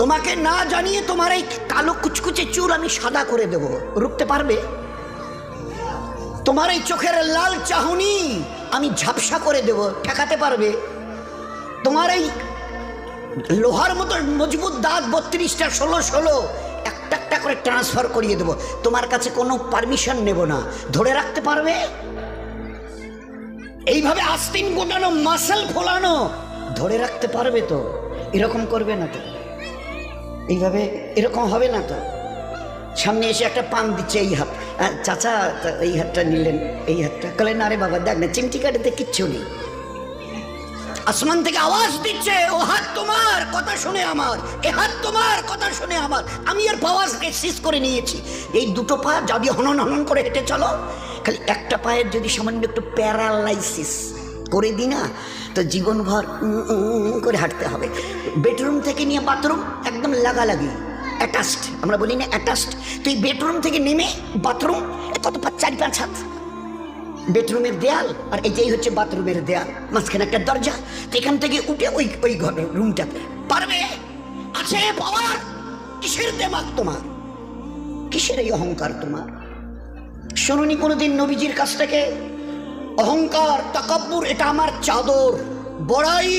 তোমাকে না জানিয়ে তোমার এই কালো কুচকুচে চুল আমি সাদা করে দেব, রুখতে পারবে? তোমার এই চোখের লাল চাহনি আমি ঝাপসা করে দেব, ঠেকাতে পারবে? তোমার এই লোহার মতো মজবুত দাঁত 32টা 16 একটা একটা করে ট্রান্সফার করিয়ে দেব, তোমার কাছে কোনো পারমিশন নেব না, ধরে রাখতে পারবে? এইভাবে আস্তিন গোটানো মাসেল ফোলানো ধরে রাখতে পারবে তো? এরকম করবে না তো? এইভাবে এরকম হবে না তো? সামনে এসে একটা পান দিচ্ছে, এই হাত, চাচা এই হাতটা নিলেন, এই হাতটা কলেন, আরে বাবা দেখ না চিমটি কাটাতে কিচ্ছু নেই। আসমান থেকে আওয়াজ দিচ্ছে, ও হাত তোমার কথা শুনে আমার, এ হাত তোমার কথা শুনে আমার, আমি এর পাওয়ারকে সিজ করে নিয়েছি। এই দুটো পা যদি হনন হনন করে হেঁটে চলো, খালি একটা পায়ের যদি সামান্য একটু প্যারালাইসিস করে দিই না, তো জীবনভর করে হাঁটতে হবে। বেডরুম থেকে নিয়ে বাথরুম একদম লাগালাগি, অ্যাটাচড, আমরা বলি না অ্যাটাচড। তো এই বেডরুম থেকে নেমে বাথরুম কত 4-5 হাত, বেডরুমের দেয়াল আর এই হচ্ছে বাথরুমের দেয়াল, মাঝখানে একটা দরজা। তো এখান থেকে উঠে ওই ঘর রুমটাতে পারবে? আছে পাওয়ার? কিসের দেমাগ তোমার? কিসের এই অহংকার তোমার? শুনুনি কোনোদিন নবীজির কাছ থেকে অহংকার, তাকাব্বুর এটা আমার চাদর, বড়াই